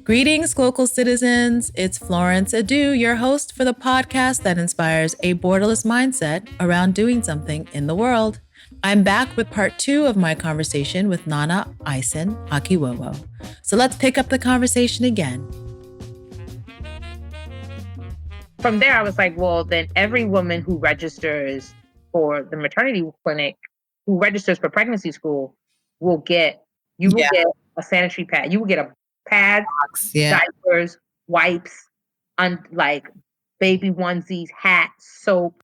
Greetings, Glocal citizens. It's Florence Adu, your host for the podcast that inspires a borderless mindset around doing something in the world. I'm back with part 2 of my conversation with Nana Eyeson-Akiwowo. So let's pick up the conversation again. From there, I was like, well, then every woman who registers for the maternity clinic, who registers for pregnancy school, will get a sanitary pad. You will get a pad, diapers, wipes, like baby onesies, hats, soap.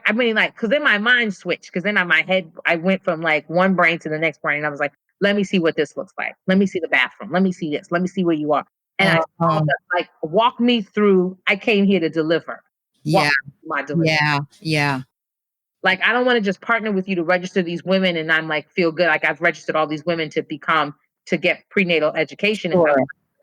I mean, like, because then my mind switched, because then on my head, I went from like one brain to the next brain. And I was like, let me see what this looks like. Let me see the bathroom. Let me see this. Let me see where you are. And I saw that, like, walk me through. I came here to deliver. My delivery. Yeah. Like, I don't want to just partner with you to register these women and I'm like, feel good. Like, I've registered all these women to get prenatal education and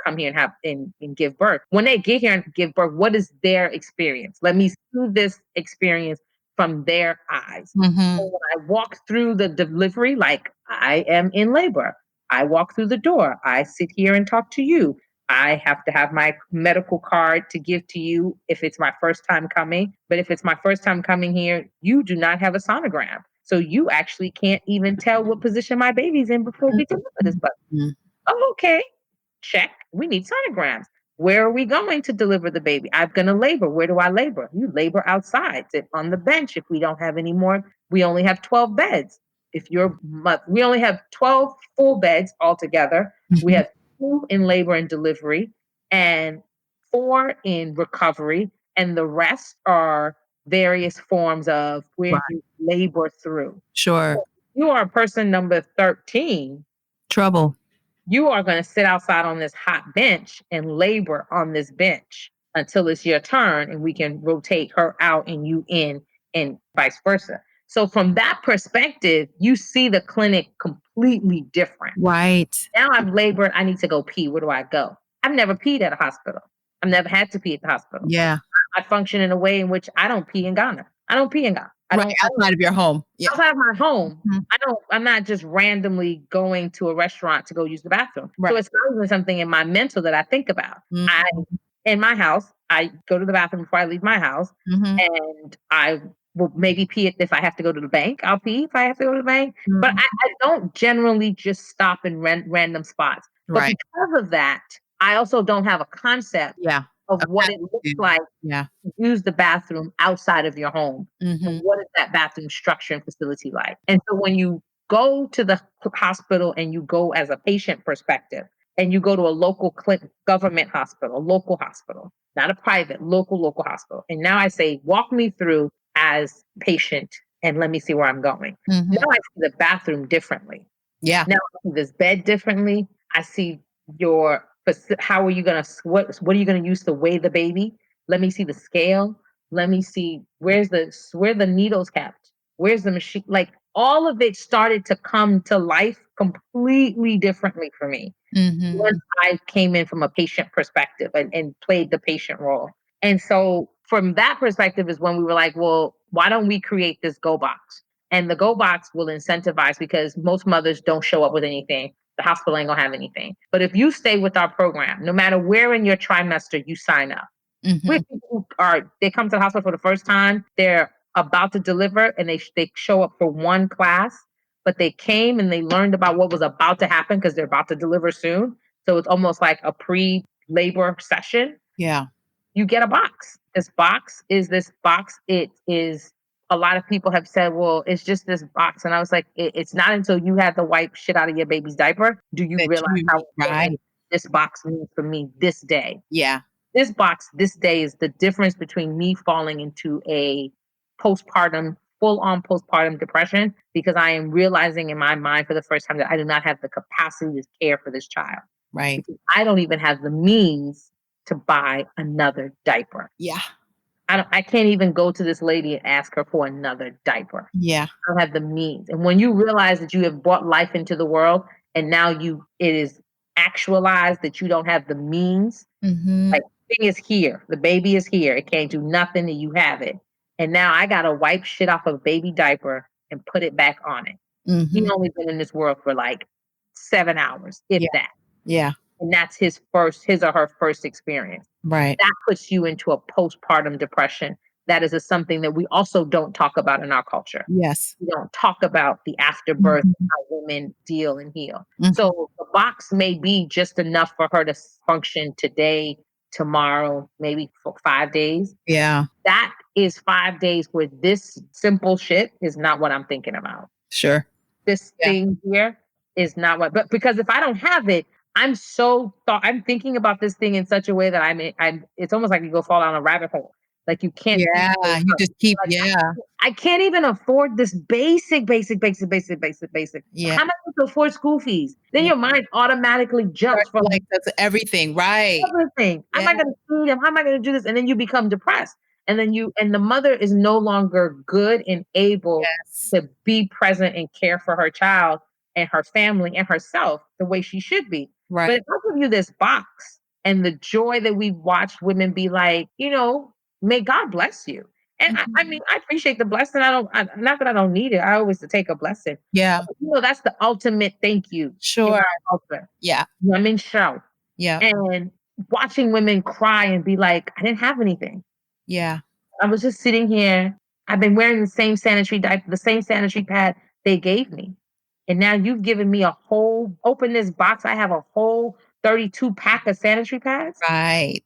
come here and give birth. When they get here and give birth, what is their experience? Let me see this experience from their eyes. Mm-hmm. So when I walk through the delivery, like I am in labor, I walk through the door, I sit here and talk to you. I have to have my medical card to give to you if it's my first time coming. But if it's my first time coming here, you do not have a sonogram. So you actually can't even tell what position my baby's in before we deliver this baby. Mm-hmm. Oh, okay. Check. We need sonograms. Where are we going to deliver the baby? I'm going to labor. Where do I labor? You labor outside. Sit on the bench. If we don't have any more, we only have 12 beds. We only have 12 full beds altogether. Mm-hmm. We have 2 in labor and delivery and 4 in recovery. And the rest are various forms of where you labor through. Sure. So you are person number 13. Trouble. You are going to sit outside on this hot bench and labor on this bench until it's your turn and we can rotate her out and you in and vice versa. So from that perspective, you see the clinic completely different. Right. Now I've labored. I need to go pee. Where do I go? I've never peed at a hospital. I've never had to pee at the hospital. Yeah. I function in a way in which I don't pee in Ghana. I don't pee in Ghana. Outside of your home. Yeah. Outside of my home. Mm-hmm. I'm not just randomly going to a restaurant to go use the bathroom. Right. So it's not even something in my mental that I think about. Mm-hmm. In my house, I go to the bathroom before I leave my house. Mm-hmm. And I will maybe pee if I have to go to the bank. I'll pee if I have to go to the bank. Mm-hmm. But I don't generally just stop in random spots. But because of that, I also don't have a concept of what it looks like to use the bathroom outside of your home. Mm-hmm. And what is that bathroom structure and facility like? And so when you go to the hospital and you go as a patient perspective and you go to a local government hospital, local hospital, not a private, local hospital. And now I say, walk me through as patient and let me see where I'm going. Mm-hmm. Now I see the bathroom differently. Yeah. Now I see this bed differently. I see how are you going to, what are you going to use to weigh the baby? Let me see the scale. Let me see where the needles kept. Where's the machine? Like all of it started to come to life completely differently for me. Mm-hmm. Once I came in from a patient perspective and played the patient role. And so from that perspective is when we were like, well, why don't we create this Go Box? And the Go Box will incentivize because most mothers don't show up with anything. The hospital ain't gonna have anything. But if you stay with our program, no matter where in your trimester you sign up, mm-hmm. They come to the hospital for the first time, they're about to deliver and they show up for one class, but they came and they learned about what was about to happen because they're about to deliver soon. So it's almost like a pre-labor session. Yeah. You get a box. This box. It is. A lot of people have said, well, it's just this box. And I was like, it's not until you have to wipe shit out of your baby's diaper do you realize how this box means for me this day. Yeah. This box this day is the difference between me falling into a full-on postpartum depression because I am realizing in my mind for the first time that I do not have the capacity to care for this child. Right. Because I don't even have the means to buy another diaper. Yeah. I can't even go to this lady and ask her for another diaper. Yeah. I don't have the means. And when you realize that you have brought life into the world and now it is actualized that you don't have the means, mm-hmm. like the thing is here. The baby is here. It can't do nothing and you have it. And now I got to wipe shit off of a baby diaper and put it back on it. Mm-hmm. He's only been in this world for like 7 hours, if that. Yeah. And that's his or her first experience. Right. That puts you into a postpartum depression. That is something that we also don't talk about in our culture. Yes. We don't talk about the afterbirth, Mhm. how women deal and heal. Mhm. So the box may be just enough for her to function today, tomorrow, maybe for 5 days. Yeah. That is 5 days where this simple shit is not what I'm thinking about. Sure. This Yeah. thing here is not what, but because if I don't have it, I'm thinking about this thing in such a way that I'm it's almost like you go fall down a rabbit hole. Like you can't Yeah. You just keep, like yeah. I can't even afford this basic. Yeah. How am I going to afford school fees? Then Yeah. your mind automatically jumps from Like that's everything. Right. everything. How am Yeah. I going to feed him? How am I going to do this? And then you become depressed. And then the mother is no longer good and able Yes. to be present and care for her child and her family and herself the way she should be. Right. But if I give you this box and the joy that we've watched women be like, may God bless you. And I Mhm. mean, I appreciate the blessing. Not that I don't need it. I always take a blessing. Yeah. But, that's the ultimate thank you in Sure. our culture. Yeah. Women show. Yeah. And watching women cry and be like, I didn't have anything. Yeah. I was just sitting here. I've been wearing the same sanitary diaper, the same sanitary pad they gave me. And now you've given me open this box. I have a whole 32 pack of sanitary pads. Right.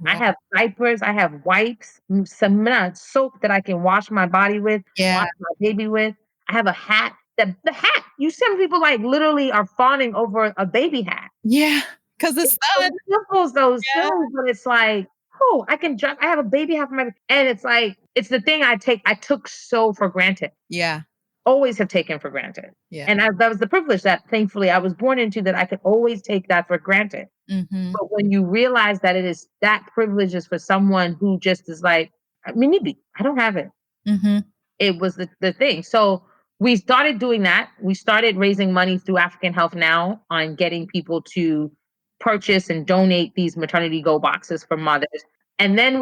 I Right. have diapers, I have wipes, some soap that I can wash my body with, Yeah. wash my baby with. I have a hat. The hat, you see people like literally are fawning over a baby hat. Yeah. Because the It's so sun. simple, so Yeah. silly, but it's like, oh, I have a baby hat for my, and it's like, it's the thing I took so for granted. Yeah. Always have taken for granted. Yeah. And that was the privilege that thankfully I was born into, that I could always take that for granted. Mhm. But when you realize that that privilege is for someone who just is like, I mean, maybe I don't have it. Mhm. It was the thing. So we started doing that. We started raising money through African Health Now on getting people to purchase and donate these maternity go boxes for mothers. And then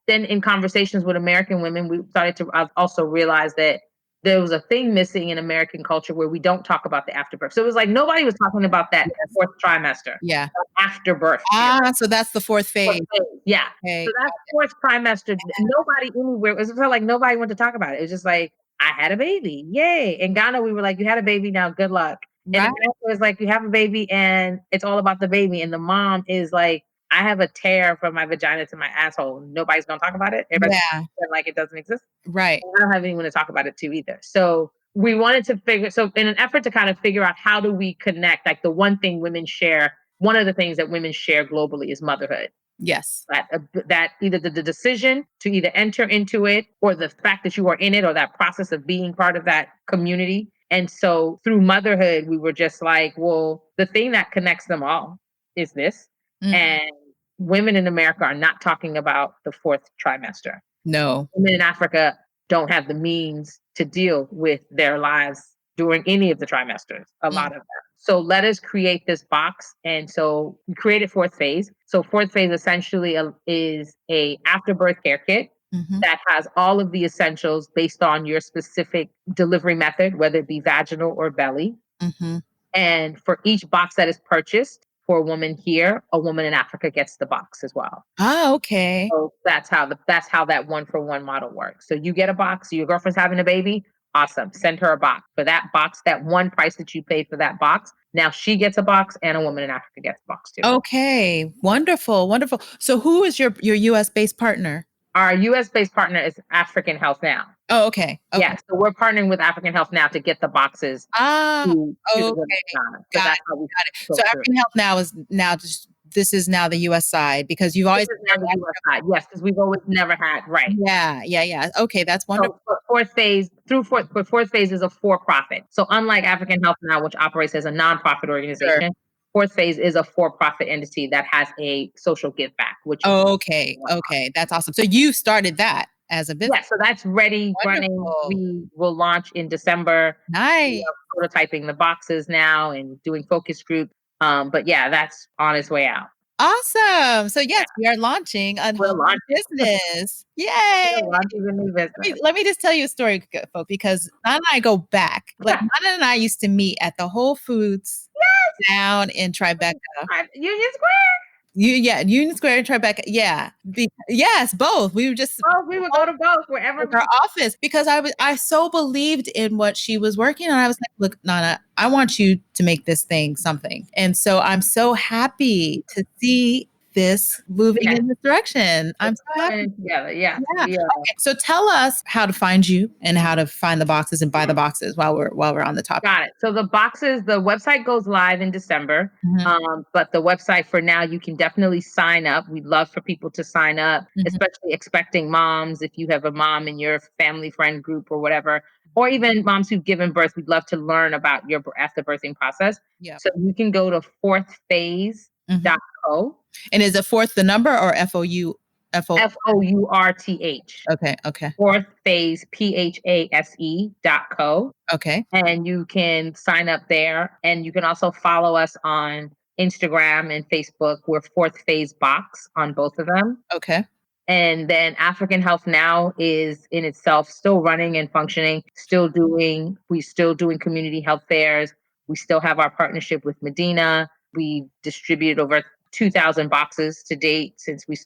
then in conversations with American women, we started to also realize that there was a thing missing in American culture where we don't talk about the afterbirth. So it was like nobody was talking about that Yes. fourth trimester, Yeah. afterbirth period. So that's the fourth phase. Yeah. Okay. So that fourth trimester, nobody anywhere, it felt like nobody wanted to talk about it. It was just like, I had a baby. Yay. In Ghana, we were like, you had a baby, now good luck. In Right. America, it's like you have a baby and it's all about the baby. And the mom is like, I have a tear from my vagina to my asshole. Nobody's gonna talk about it. Everybody's Yeah. like it doesn't exist. Right. I don't have anyone to talk about it to either. So we wanted to so in an effort to kind of figure out how do we connect, like the one thing women share, one of the things that women share globally is motherhood. Yes. That either the decision to either enter into it or the fact that you are in it or that process of being part of that community. And so through motherhood, we were just like, well, the thing that connects them all is this. Mhm. And women in America are not talking about the fourth trimester. No. Women in Africa don't have the means to deal with their lives during any of the trimesters, a lot of them. So let us create this box. And so we created fourth phase. So fourth phase essentially is a afterbirth care kit Mhm. that has all of the essentials based on your specific delivery method, whether it be vaginal or belly. Mhm. And for each box that is purchased for a woman here, a woman in Africa gets the box as well. Okay. So that's how that 1-for-1 model works. So you get a box, your girlfriend's having a baby, awesome. Send her a box. For that box, that one price that you paid for that box, now she gets a box and a woman in Africa gets a box too. Okay. Wonderful. Wonderful. So who is your US based partner? Our US based partner is African Health Now. Oh, okay. Okay. Yeah, so we're partnering with African Health Now to get the boxes to the Okay. women in Ghana. So Got that's it. how we Got it. go So through. African Health Now is now just this is now the US side because you've always This is now the US side. Yes, because we've always never had, right. Yeah. Okay, that's wonderful. So fourth phase is a for-profit. So unlike African Health Now, which operates as a nonprofit organization, Sure. fourth phase is a for-profit entity that has a social give back, which is Okay. That's awesome. So you started that as a business. yeah. So that's ready, running. Wonderful. We will launch in December. We Nice. are prototyping the boxes now and doing focus group. But yeah, that's on its way out. Awesome. So yes, we are launching a We're whole new launching. business. Yay. We're launching a new business. Let me just tell you a story, folks, because Nana and I go back. Like Nana and I used to meet at the Whole Foods. down in Tribeca. Union Square? Union Square and Tribeca. Yeah. Yes, both. We were just we would go to both wherever our office because I so believed in what she was working on. I was like, look, Nana, I want you to make this thing something. And so I'm so happy to see this moving in this direction. I'm so happy. Together. Yeah. Okay, so tell us how to find you and how to find the boxes and buy the boxes while we're on the topic. Got it. So the website goes live in December. But the website for now, you can definitely sign up. We'd love for people to sign up, especially expecting moms. If you have a mom in your family friend group or whatever, or even moms who've given birth, we'd love to learn about your after birthing process. Yeah. So you can go to fourthphase.co. And is it fourth the number or FOU? FOURTH. Okay. Fourth Phase, PHASE.co. Okay. And you can sign up there. And you can also follow us on Instagram and Facebook. We're Fourth Phase Box on both of them. Okay. And then African Health Now is in itself still running and functioning, we're still doing community health fairs. We still have our partnership with Medina. We distributed over 2,000 boxes to date since we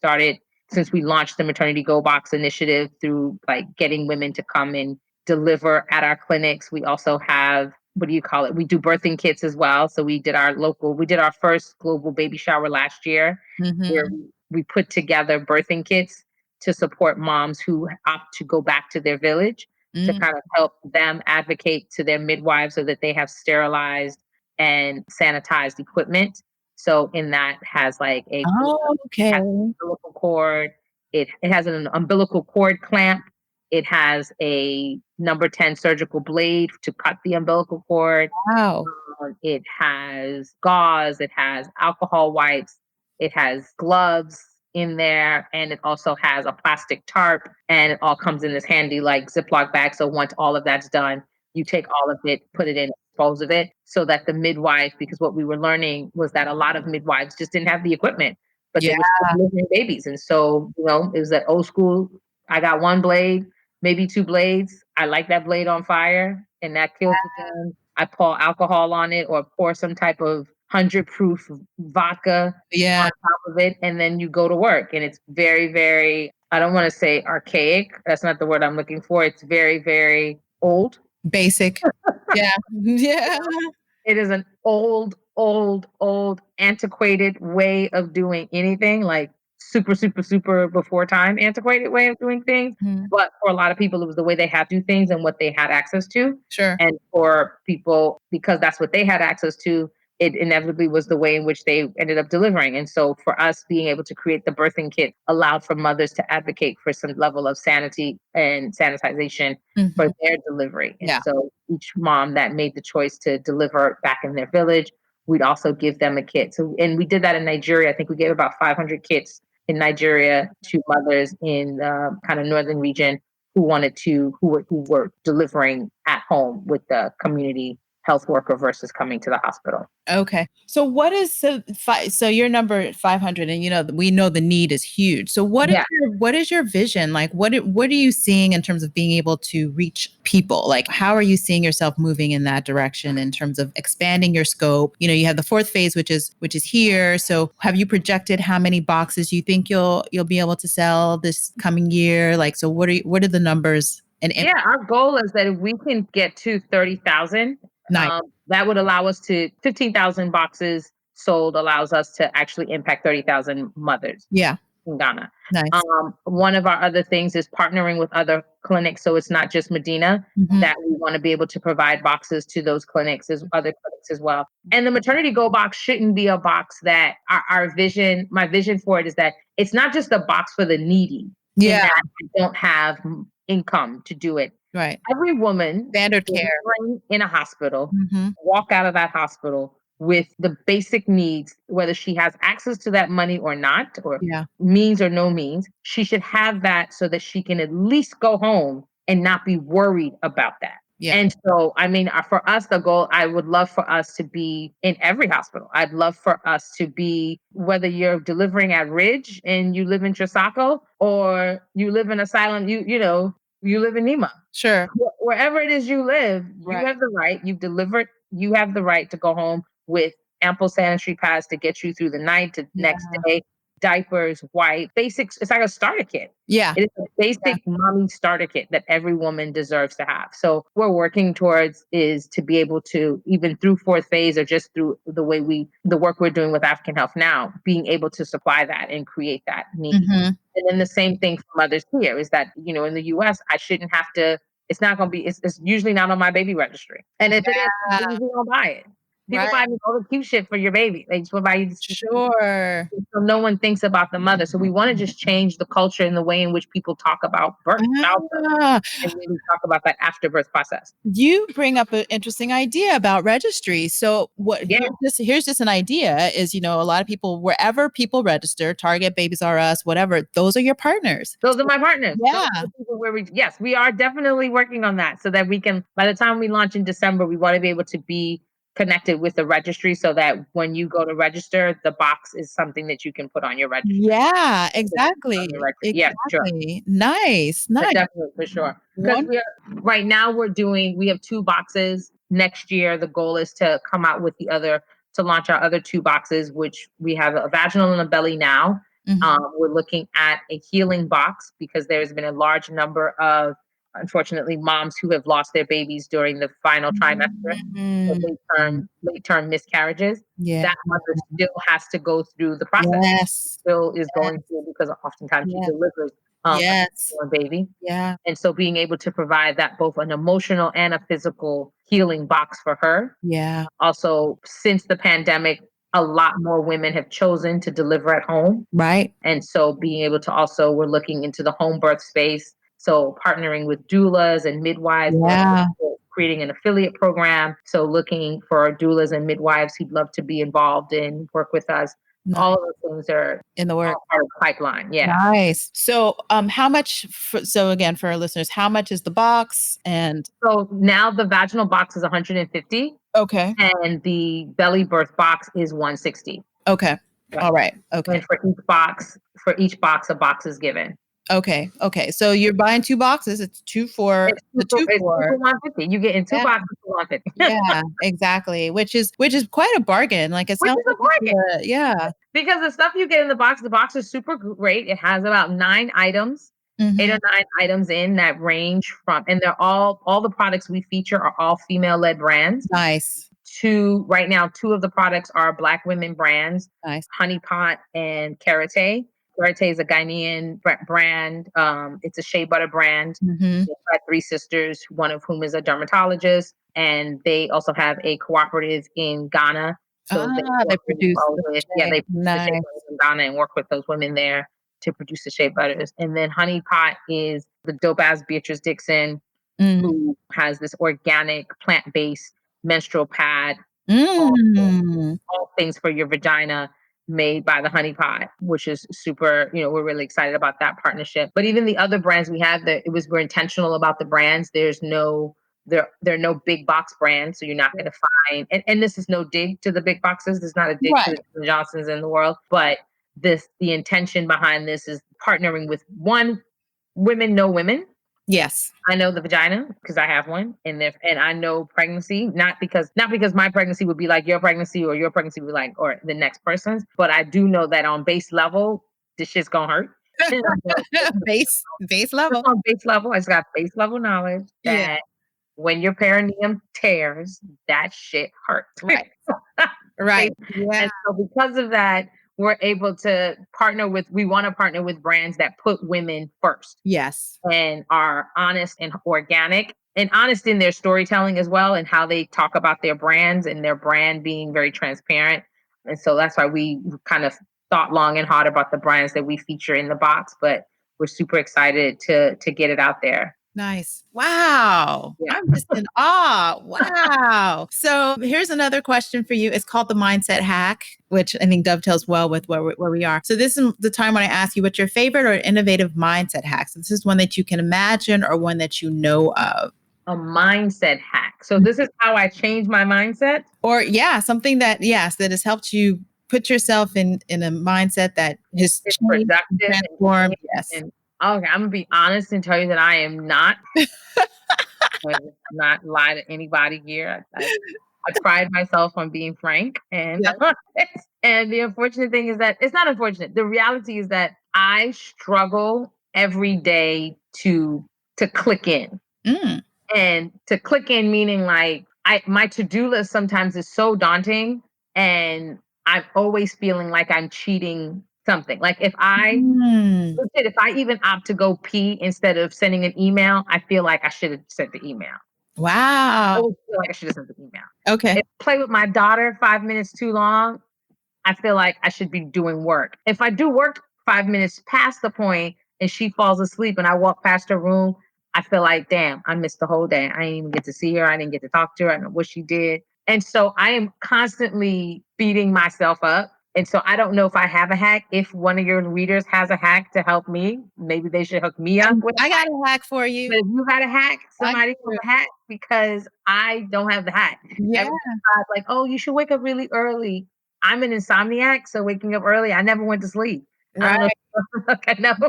launched the Maternity Go Box initiative through like getting women to come and deliver at our clinics. We also have, we do birthing kits as well. So we did our first global baby shower last year, where we put together birthing kits to support moms who opt to go back to their village to kind of help them advocate to their midwives so that they have sterilized and sanitized equipment. So in that has like umbilical cord. It has an umbilical cord clamp. It has a number 10 surgical blade to cut the umbilical cord. Wow. It has gauze. It has alcohol wipes. It has gloves in there. And it also has a plastic tarp. And it all comes in this handy like Ziploc bag. So once all of that's done, you take all of it, put it in, dispose of it, so that the midwife, because what we were learning was that a lot of midwives just didn't have the equipment, but they were still delivering babies. And so, it was that old school, I got one blade, maybe two blades. I light that blade on fire and that kills the germ. I pour alcohol on it or pour some type of 100 proof vodka on top of it. And then you go to work. And it's very, very, I don't want to say archaic. That's not the word I'm looking for. It's very, very old. Basic. Yeah. It is an old, antiquated way of doing anything, like super, super, super before time antiquated way of doing things. But for a lot of people, it was the way they had to do things and what they had access to. Sure. And for people, because that's what they had access to, it inevitably was the way in which they ended up delivering. And so for us, being able to create the birthing kit allowed for mothers to advocate for some level of sanity and sanitization for their delivery. And so each mom that made the choice to deliver back in their village, we'd also give them a kit. So, and we did that in Nigeria. I think we gave about 500 kits in Nigeria to mothers in the kind of northern region who were delivering at home with the community health worker versus coming to the hospital. Okay. So what is so your number 500, and we know the need is huge. So what is your vision? Like what are you seeing in terms of being able to reach people? Like how are you seeing yourself moving in that direction in terms of expanding your scope? You have the fourth phase, which is here. So have you projected how many boxes you think you'll be able to sell this coming year? Like, so what are the numbers? And our goal is that if we can get to 30,000, that would allow us to 15,000 boxes sold allows us to actually impact 30,000 mothers. Yeah. In Ghana. Nice. One of our other things is partnering with other clinics. So it's not just Medina that we want to be able to provide boxes to those clinics as other clinics as well. And the Maternity Go box shouldn't be a box that my vision for it is that it's not just a box for the needy. Yeah. That don't have income to do it. Right. Every woman standard care in a hospital, walk out of that hospital with the basic needs, whether she has access to that money or not, or means or no means, she should have that so that she can at least go home and not be worried about that. Yeah. And so, for us, the goal, I would love for us to be in every hospital. I'd love for us to be, whether you're delivering at Ridge and you live in Trisaco or you live in Asylum, you live in Nima. Sure. Wherever it is you live, you have the right, you've delivered, you have the right to go home with ample sanitary pads to get you through the night to next day, diapers, wipe, basics. It's like a starter kit. Yeah. It is a basic mommy starter kit that every woman deserves to have. So we're working towards is to be able to, even through fourth phase or just through the work we're doing with African Health Now, being able to supply that and create that need. Mm-hmm. And then the same thing for mothers here is that, in the US, I shouldn't have to, it's not going to be, it's usually not on my baby registry. And if it is, they usually don't buy it. People buy me all the cute shit for your baby. They just want to buy you Sure. So no one thinks about the mother. So we want to just change the culture and the way in which people talk about birth, and really talk about that afterbirth process. You bring up an interesting idea about registry. So here's just an idea is, a lot of people, wherever people register, Target, Babies R Us, whatever, those are your partners. Those are my partners. Yeah. Yes, we are definitely working on that so that we can, by the time we launch in December, we want to be able to be connected with the registry so that when you go to register, the box is something that you can put on your registry. Yeah, exactly. Yeah, sure. Nice. Definitely, for sure. Because right now we have 2 boxes. Next year, the goal is to come out with to launch our other 2 boxes, which we have a vaginal and a belly now. Mm-hmm. We're looking at a healing box because there's been a large number of, unfortunately, moms who have lost their babies during the final trimester, so late-term miscarriages. Yeah. That mother still has to go through the process. Yes. Still is going through because oftentimes she delivers a baby. Yeah. And so being able to provide that both an emotional and a physical healing box for her. Yeah. Also, since the pandemic, a lot more women have chosen to deliver at home. Right. And so being able to also, we're looking into the home birth space. So partnering with doulas and midwives, creating an affiliate program. So looking for doulas and midwives who'd love to be involved and work with us. Nice. All of those things are in the work pipeline. Yeah. Nice. So how much, so again, for our listeners, how much is the box? And so now the vaginal box is $150. Okay. And the belly birth box is $160. Okay. Right. All right. Okay. And for each box, a box is given. Okay. So you're buying 2 boxes. It's two for $150. You get in 2 boxes for $150. Yeah, exactly. Which is quite a bargain. Like it sounds like a bargain. Yeah. Because the stuff you get in the box is super great. It has about 9 items, 8 or 9 items in that range from, and they're all the products we feature are all female-led brands. Nice. Right now, 2 of the products are Black women brands. Nice. Honey Pot and Karate. Karate is a Ghanaian brand. It's a shea butter brand. They've got 3 sisters, one of whom is a dermatologist, and they also have a cooperative in Ghana. So they produce they produce the shea butters in Ghana and work with those women there to produce the shea butters. And then Honey Pot is the dope ass Beatrice Dixon, who has this organic plant-based menstrual pad, all things for your vagina, made by the Honey Pot, which is super, we're really excited about that partnership. But even the other brands we have, we're intentional about the brands. There are no big box brands, so you're not going to find, and this is no dig to the big boxes. There's not a dig to the Johnsons in the world, but the intention behind this is partnering with women know women. Yes. I know the vagina because I have one, and I know pregnancy, not because my pregnancy would be like your pregnancy or your pregnancy would be like, or the next person's, but I do know that on base level, this shit's gonna hurt. base level. On base level, I just got base level knowledge that when your perineum tears, that shit hurts. Right. Right. Yeah. And so because of that, we're able to partner with brands that put women first. Yes. And are honest and organic and honest in their storytelling as well, and how they talk about their brands and their brand being very transparent. And so that's why we kind of thought long and hard about the brands that we feature in the box, but we're super excited to get it out there. Nice. Wow. Yeah. I'm just in awe. Wow. So here's another question for you. It's called the mindset hack, which I think dovetails well with where we are. So this is the time when I ask you what's your favorite or innovative mindset hack. So this is one that you can imagine or one that you know of. A mindset hack. So this is how I change my mindset? Or something that has helped you put yourself in a mindset that has changed, productive, transformed. Yes. Okay, I'm gonna be honest and tell you that I am not. Not lie to anybody here. I pride myself on being frank and honest. And the unfortunate thing is that it's not unfortunate. The reality is that I struggle every day to click in. Mm. And to click in meaning like my to-do list sometimes is so daunting, and I'm always feeling like I'm cheating something. Like Mm. if I even opt to go pee instead of sending an email, I feel like I should have sent the email. I Wow. always feel like I should have sent the email. Okay. If I play with my daughter 5 minutes too long, I feel like I should be doing work. If I do work 5 minutes past the point and she falls asleep and I walk past her room, I feel like, damn, I missed the whole day. I didn't even get to see her. I didn't get to talk to her. I don't know what she did. And so I am constantly beating myself up. And so I don't know if I have a hack. If one of your readers has a hack to help me, maybe they should hook me up with I got a hack for you. But if you got a hack, somebody with a hack, because I don't have the hack. Yeah. Everybody's like, oh, you should wake up really early. I'm an insomniac, so waking up early, I never went to sleep. Right. I never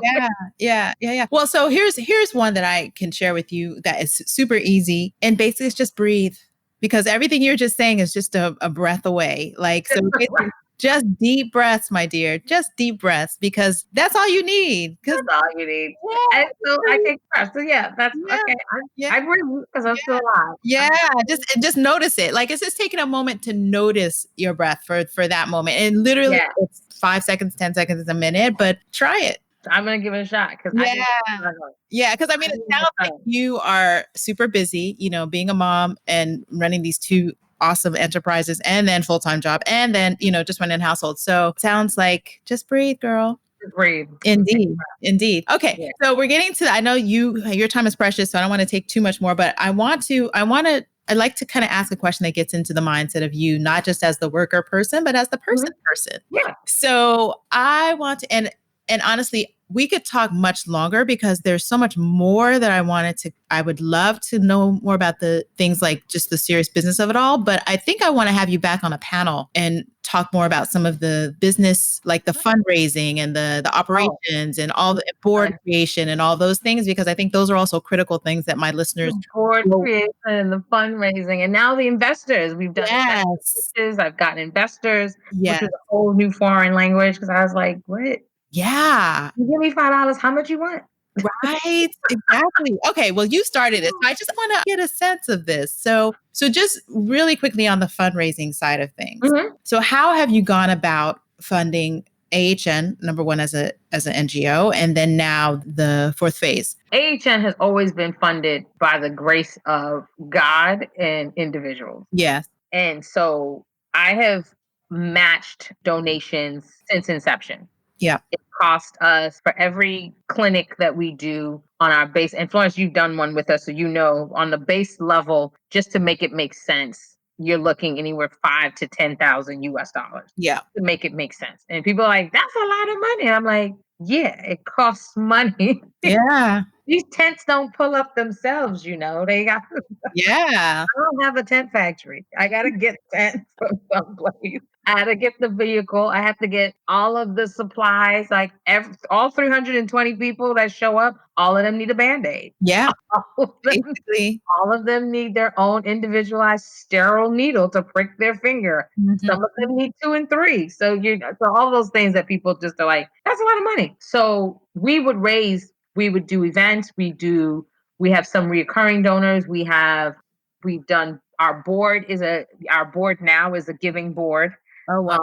Yeah. Well, so here's one that I can share with you that is super easy. And basically it's just breathe, because everything you're just saying is just a breath away. Like, so basically, just deep breaths, my dear, just deep breaths, because that's all you need. That's all you need. Yeah. And so I take breaths. So that's okay. I breathe because I'm still alive. Yeah, just notice it. Like, it's just taking a moment to notice your breath for that moment. And literally it's 5 seconds, 10 seconds, a minute, but try it. I'm gonna give it a shot because because I mean, it sounds like you are super busy, being a mom and running these two awesome enterprises and then full-time job and then, just running a household. So sounds like just breathe, girl. Just breathe. Indeed. Okay. Yeah. So we're getting to, I know your time is precious, so I don't want to take too much more, but I'd like to kind of ask a question that gets into the mindset of you, not just as the worker person, but as the person. Yeah. So I want to, and honestly, we could talk much longer because there's so much more that I would love to know more about the things like just the serious business of it all. But I think I want to have you back on a panel and talk more about some of the business, like the fundraising and the operations and all the board creation and all those things, because I think those are also critical things that my listeners. Board creation and the fundraising and now the investors. We've done investors. I've gotten investors, which is a whole new foreign language because I was like, what? Yeah. You give me $5. How much you want? Right. Exactly. Okay. Well, you started it. So I just want to get a sense of this. So just really quickly on the fundraising side of things. Mm-hmm. So how have you gone about funding AHN, number one, as an NGO, and then now the fourth phase? AHN has always been funded by the grace of God and individuals. Yes. And so I have matched donations since inception. Yeah. It cost us for every clinic that we do on our base. And Florence, you've done one with us. So, on the base level, just to make it make sense, you're looking anywhere $5,000 to $10,000 US. Yeah. To make it make sense. And people are like, that's a lot of money. And I'm like, yeah, it costs money. Yeah. These tents don't pull up themselves, they got. Yeah. I don't have a tent factory. I got to get tents from someplace. I had to get the vehicle. I have to get all of the supplies. Like all 320 people that show up, all of them need a Band-Aid. Yeah. All of them need their own individualized sterile needle to prick their finger. Mm-hmm. Some of them need 2 and 3. So so all those things that people just are like, that's a lot of money. So we would do events. We have some recurring donors. We've done, our board now is a giving board. Oh, wow.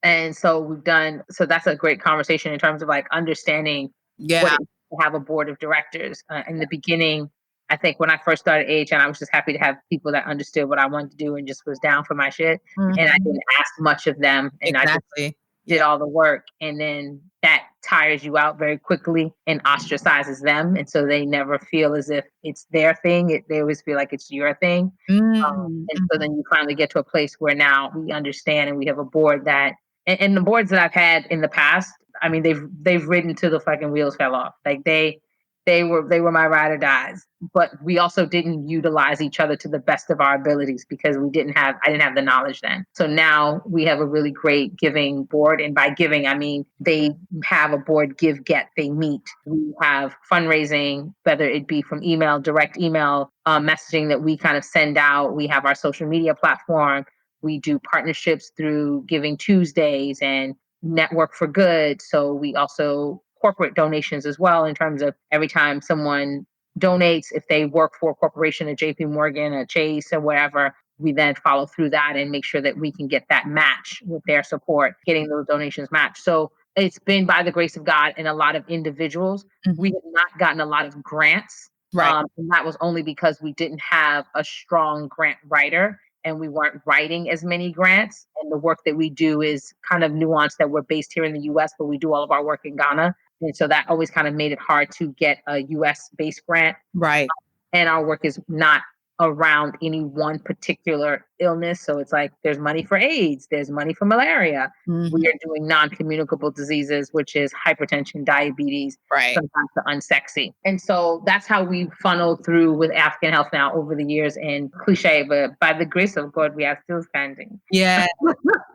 And so so that's a great conversation in terms of like understanding what it is to have a board of directors. In the beginning, I think when I first started AHN, I was just happy to have people that understood what I wanted to do and just was down for my shit. Mm-hmm. And I didn't ask much of them. And I just did all the work. And then that tires you out very quickly and ostracizes them. And so they never feel as if it's their thing. They always feel like it's your thing. Mm-hmm. And so then you finally get to a place where now we understand and we have a board that, and the boards that I've had in the past, I mean, they've ridden till the fucking wheels fell off. Like they They were my ride or dies, but we also didn't utilize each other to the best of our abilities because I didn't have the knowledge then. So now we have a really great giving board. And by giving, I mean, they have a board, give, get, they meet. We have fundraising, whether it be from email, direct email, messaging that we kind of send out. We have our social media platform. We do partnerships through Giving Tuesdays and Network for Good. So we also corporate donations as well, in terms of every time someone donates, if they work for a corporation, a JP Morgan, a Chase, or whatever, we then follow through that and make sure that we can get that match with their support, getting those donations matched. So it's been by the grace of God and a lot of individuals. We have not gotten a lot of grants. Right. And that was only because we didn't have a strong grant writer and we weren't writing as many grants. And the work that we do is kind of nuanced, that we're based here in the US, but we do all of our work in Ghana. And so that always kind of made it hard to get a US based grant. Right. And our work is not around any one particular illness. So it's like there's money for AIDS, there's money for malaria. We are doing non-communicable diseases, which is hypertension, diabetes, sometimes the unsexy. And so that's how we funneled through with African Health now over the years. And cliche, but by the grace of God, we are still standing. Yeah.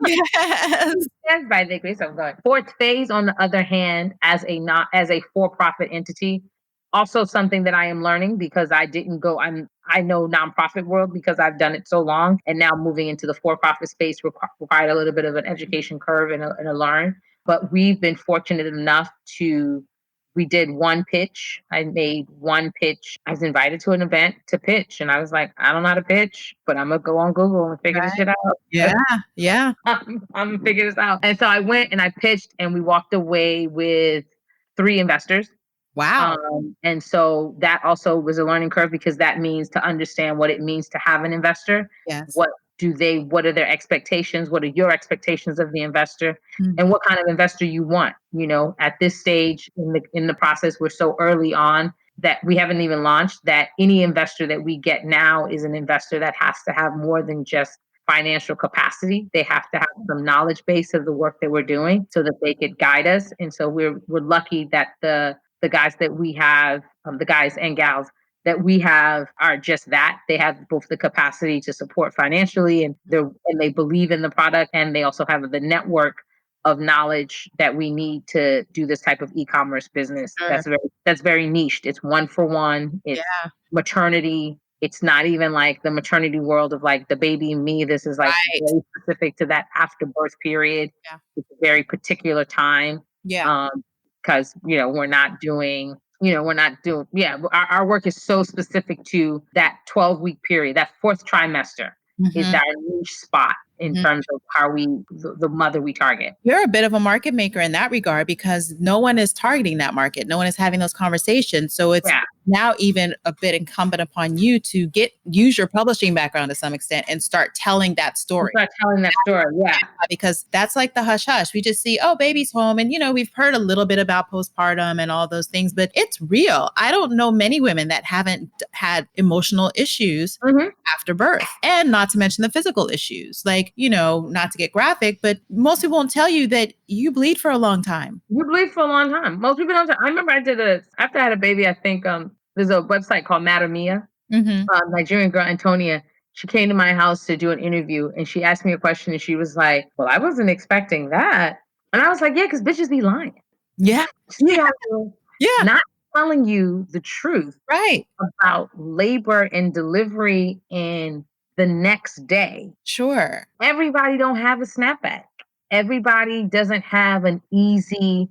Yes. Yes, by the grace of God. Fourth phase, on the other hand, as a for-profit entity, also something that I am learning because I know nonprofit world because I've done it so long, and now moving into the for-profit space required a little bit of an education curve and a learn. But we've been fortunate enough we did one pitch. I made one pitch. I was invited to an event to pitch, and I was like, I don't know how to pitch, but I'm gonna go on Google and figure this shit out. Yeah, yeah. I'm gonna figure this out. And so I went and I pitched, and we walked away with 3 investors. Wow. And so that also was a learning curve because that means to understand what it means to have an investor. Yes. What are their expectations? What are your expectations of the investor? And what kind of investor you want? You know, at this stage in the process, we're so early on that we haven't even launched, that any investor that we get now is an investor that has to have more than just financial capacity. They have to have some knowledge base of the work that we're doing so that they could guide us. And so we're lucky that the guys that we have, the guys and gals that we have are just that. They have both the capacity to support financially and they believe in the product, and they also have the network of knowledge that we need to do this type of e-commerce business. That's very niched. It's one for one. It's maternity. It's not even like the maternity world of like the baby and me. This is like very specific to that after birth period. Yeah. It's a very particular time. Yeah. Because we're not doing our work is so specific to that 12-week period. That 4th trimester is our niche spot in terms of how the mother we target. You're a bit of a market maker in that regard because no one is targeting that market. No one is having those conversations. So it's now even a bit incumbent upon you to use your publishing background to some extent and start telling that story. Because that's like the hush hush. We just see, oh, baby's home. And, we've heard a little bit about postpartum and all those things, but it's real. I don't know many women that haven't had emotional issues after birth, and not to mention the physical issues. Like, not to get graphic, but most people won't tell you that you bleed for a long time. You bleed for a long time. Most people don't. I remember after I had a baby, I think there's a website called Madamia. Nigerian girl, Antonia, she came to my house to do an interview, and she asked me a question, and she was like, well, I wasn't expecting that. And I was like, yeah, because bitches be lying. Yeah. Not telling you the truth about labor and delivery and the next day. Sure. Everybody don't have a snapback. Everybody doesn't have an easy,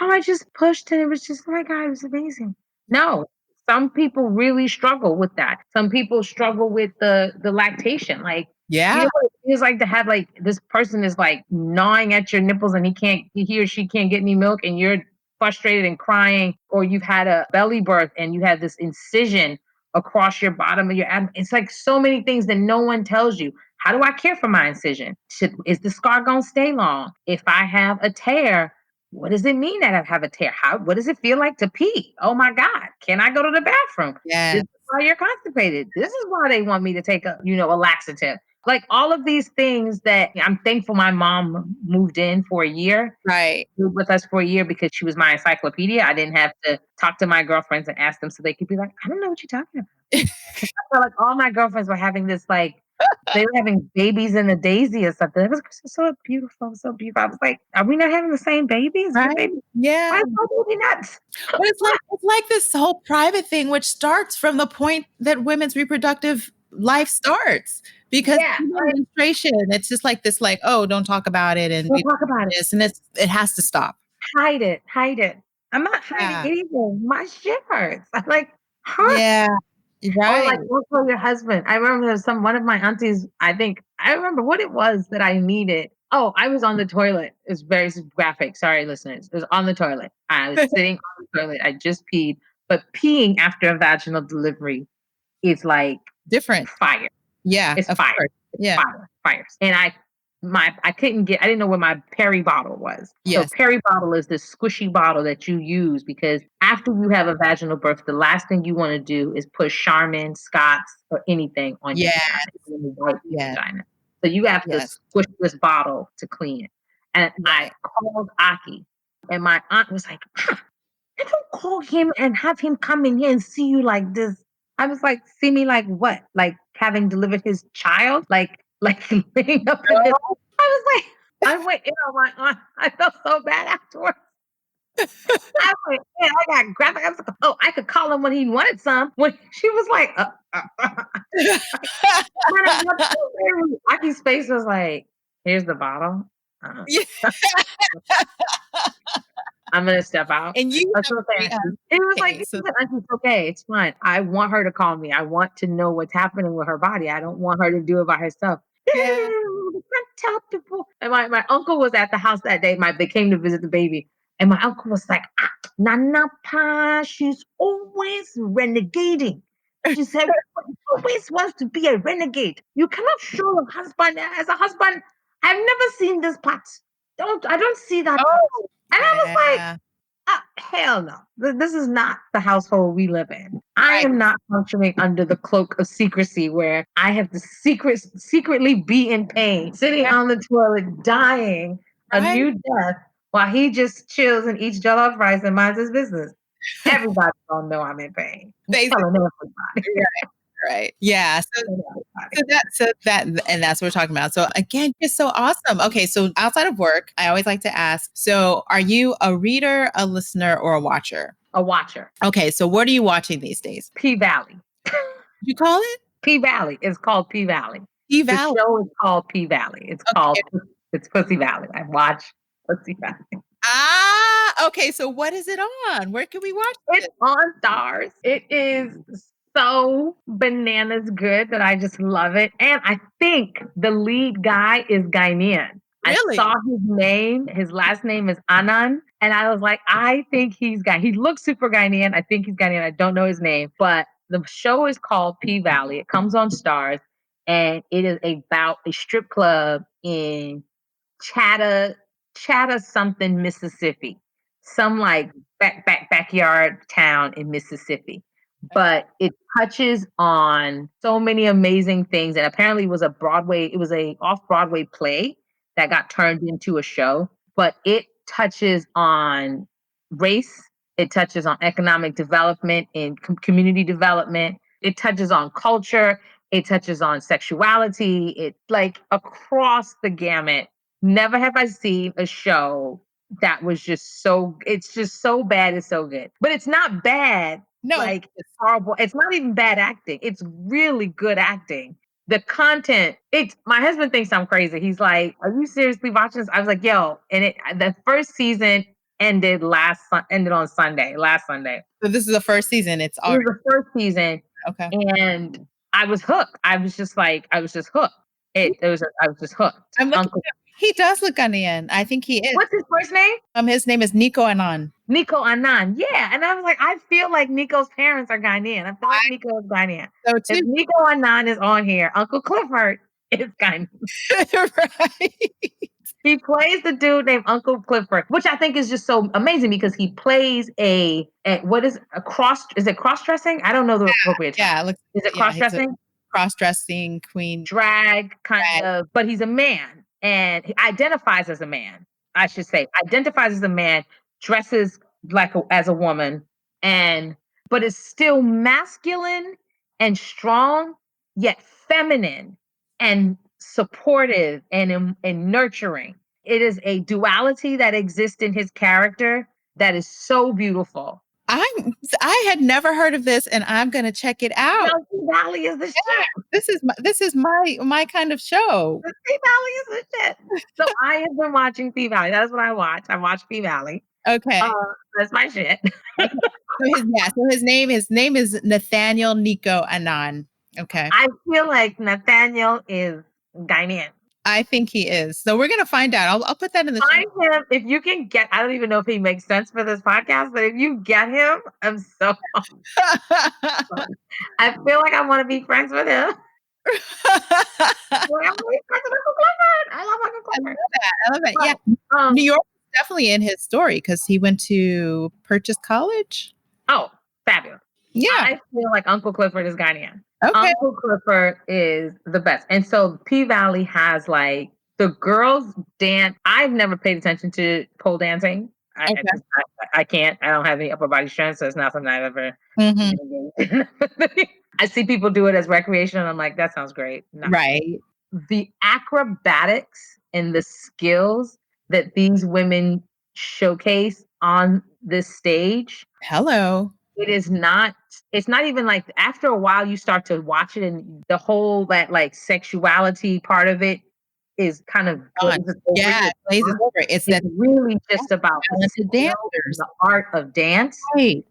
I just pushed and it was just, oh my God, it was amazing. No, some people really struggle with that. Some people struggle with the lactation. Like, you know what it feels like to have like, this person is like gnawing at your nipples and he or she can't get any milk, and you're frustrated and crying, or you've had a belly birth and you had this incision across your bottom of your abdomen. It's like so many things that no one tells you. How do I care for my incision? Is the scar going to stay long? If I have a tear, what does it mean that I have a tear? What does it feel like to pee? Oh my God, can I go to the bathroom? Yes. This is why you're constipated. This is why they want me to take a laxative. Like all of these things that I'm thankful my mom moved in for a year. Right. Moved with us for a year because she was my encyclopedia. I didn't have to talk to my girlfriends and ask them so they could be like, I don't know what you're talking about. I felt like all my girlfriends were having this like they were having babies in a daisy or something. It was so beautiful, so beautiful. I was like, are we not having the same babies? Right. Baby? Yeah. Why is my baby nuts? But it's like this whole private thing, which starts from the point that women's reproductive life starts. Because menstruation, it's just like this, like, oh, don't talk about it, and don't talk about this, and it has to stop. Hide it. I'm not hiding anything. My shit hurts. I'm like, hurt. Yeah. Right. Or like, don't tell your husband. I remember there was one of my aunties, I remember what it was that I needed. Oh, I was on the toilet. It's very graphic. Sorry, listeners. It was on the toilet. I was sitting on the toilet. I just peed. But peeing after a vaginal delivery is like different. Fire. Yeah. It's fire. Yeah. Fire. And I didn't know where my peri bottle was. Yes. So peri bottle is this squishy bottle that you use because after you have a vaginal birth, the last thing you want to do is put Charmin, Scott's, or anything on your vagina. So you have to squish this bottle to clean it. And I called Aki, and my aunt was like, you don't call him and have him come in here and see you like this. I was like, see me like what? Like having delivered his child? Like laying up in his, I was like, I went, my aunt, I felt so bad afterwards. I went, I got graphic. I was like, oh, I could call him when he wanted some. When she was like, Aki's face was like, here's the bottle. I'm gonna step out. And you it was like, it's okay, it's fine. I want her to call me. I want to know what's happening with her body. I don't want her to do it by herself. Yeah. You can't tell people. And my uncle was at the house that day. They came to visit the baby. And my uncle was like, Nana Pa, she's always renegading. She said, always wants to be a renegade. You cannot show a husband as a husband. I've never seen this part. I don't see that part. And I was like, hell no. This is not the household we live in. I am not functioning under the cloak of secrecy where I have to secretly be in pain, sitting on the toilet, dying a new death while he just chills and eats jollof rice and minds his business. Everybody gonna know I'm in pain. Right. Yeah. So that, and that's what we're talking about. So again, it's so awesome. Okay. So outside of work, I always like to ask, so are you a reader, a listener, or a watcher? A watcher. Okay. So what are you watching these days? P-Valley. You call it? P-Valley. It's called P-Valley. P-Valley. The show is called P-Valley. It's Pussy Valley. I watch Pussy Valley. Okay. So what is it on? Where can we watch it? It's on Stars. It is so bananas good that I just love it. And I think the lead guy is Ghanaian. Really? I saw his name. His last name is Anand. And I was like, I think he's Ghanaian. He looks super Ghanaian. I think he's Ghanaian. I don't know his name. But the show is called P-Valley. It comes on Stars. And it is about a strip club in Chatta something, Mississippi. Some like backyard town in Mississippi. But it touches on so many amazing things. And apparently it was a off-Broadway play that got turned into a show. But it touches on race. It touches on economic development and community development. It touches on culture. It touches on sexuality. It like across the gamut. Never have I seen a show that was it's just so bad, it's so good. But it's not bad. No, like it's horrible. It's not even bad acting. It's really good acting. The content, my husband thinks I'm crazy. He's like, are you seriously watching this? I was like, yo, and the first season ended last Sunday. So this is the first season. It was the first season. Okay. And I was hooked. I was just hooked. I was just hooked. He does look Ghanaian. I think he is. What's his first name? His name is Nico Anand. Nico Anand. Yeah. And I was like, I feel like Nico's parents are Ghanaian. I feel like Nico is Ghanaian. So if Nico Anand is on here, Uncle Clifford is Ghanaian. Right. He plays the dude named Uncle Clifford, which I think is just so amazing because he plays is it cross-dressing? I don't know the appropriate term. Yeah. Is it cross-dressing? cross-dressing queen. Drag kind of, but he's a man and he identifies as a man. I should say, identifies as a man, dresses as a woman, but is still masculine and strong, yet feminine and supportive and nurturing. It is a duality that exists in his character that is so beautiful. I had never heard of this, and I'm gonna check it out. P Valley is the shit. This is my kind of show. P Valley is the shit. So I have been watching P Valley. That's what I watch. I watch P Valley. Okay, that's my shit. So his name is Nathaniel Nico Anand. Okay, I feel like Nathaniel is Ghanaian. I think he is. So we're gonna find out. I'll put that in the find him if you can get. I don't even know if he makes sense for this podcast, but if you get him, I'm so. I feel like I want to be friends with him. I love Uncle Clifford. I love that. Yeah, New York is definitely in his story because he went to Purchase College. Oh, fabulous! Yeah, I feel like Uncle Clifford is Ghanaian. Okay. Uncle Clifford is the best. And so P Valley has like the girls dance. I've never paid attention to pole dancing. I can't. I don't have any upper body strength, so it's not something I've ever. I see people do it as recreation, and I'm like, that sounds great. Right. The acrobatics and the skills that these women showcase on this stage. Hello. It's not even like after a while you start to watch it and the whole that like sexuality part of it is kind of glazes over. It's really just about the art of dance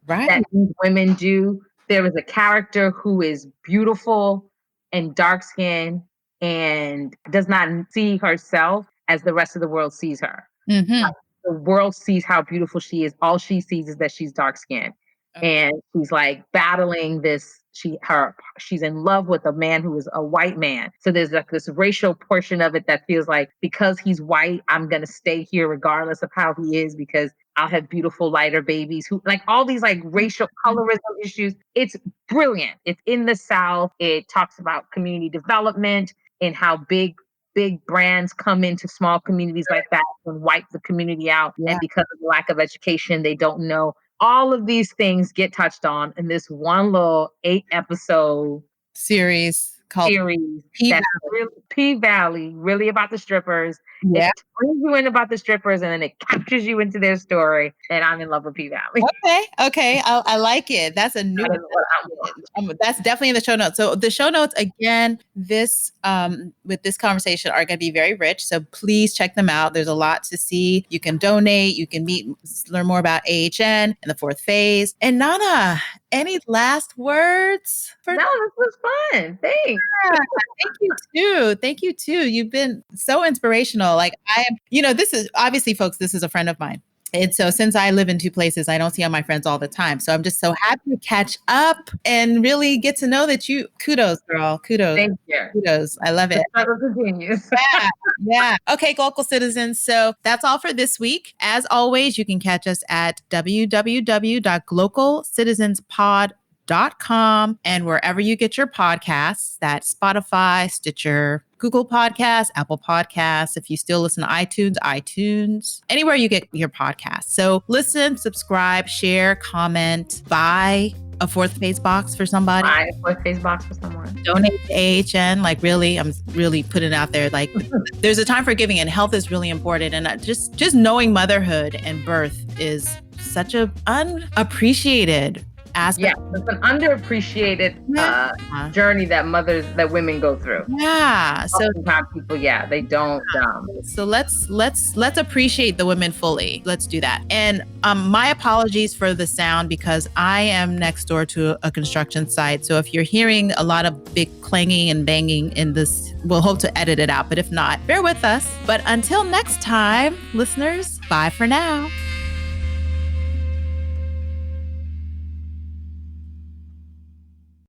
that these women do. There is a character who is beautiful and dark skinned and does not see herself as the rest of the world sees her. Like, the world sees how beautiful she is. All she sees is that she's dark skinned. And she's like battling this. She's in love with a man who is a white man. So there's like this racial portion of it that feels like because he's white, I'm gonna stay here regardless of how he is because I'll have beautiful lighter babies who like all these like racial colorism issues. It's brilliant. It's in the South. It talks about community development and how big brands come into small communities like that and wipe the community out. And because of the lack of education, they don't know. All of these things get touched on in this one little 8-episode series called P Valley, really about the strippers. Yeah. It brings you in about the strippers and then it captures you into their story. And I'm in love with P Valley. Okay. I like it. That's a new that's definitely in the show notes. So the show notes, again, this with this conversation are going to be very rich. So please check them out. There's a lot to see. You can donate. You can learn more about AHN and the fourth phase. And Nana, any last words? No, this was fun. Thanks. Yeah, thank you too. You've been so inspirational. Like I am, this is obviously, folks, this is a friend of mine. And so since I live in two places, I don't see all my friends all the time. So I'm just so happy to catch up and really get to know that kudos, girl. Kudos. Thank you. Kudos. I love it. The struggle continues. Yeah. Okay, Glocal citizens. So that's all for this week. As always, you can catch us at www.glocalcitizenspod.com and wherever you get your podcasts, that's Spotify, Stitcher, Google Podcasts, Apple Podcasts. If you still listen to iTunes, anywhere you get your podcasts. So listen, subscribe, share, comment, buy a fourth phase box for somebody. Buy a fourth phase box for someone. Donate to AHN. Like really, I'm really putting it out there. Like there's a time for giving and health is really important. And just knowing motherhood and birth is such a unappreciated aspect. Yeah, it's an underappreciated journey that women go through. Yeah. So people, they don't. So let's appreciate the women fully. Let's do that. And my apologies for the sound because I am next door to a construction site. So if you're hearing a lot of big clanging and banging in this, we'll hope to edit it out. But if not, bear with us. But until next time, listeners, bye for now.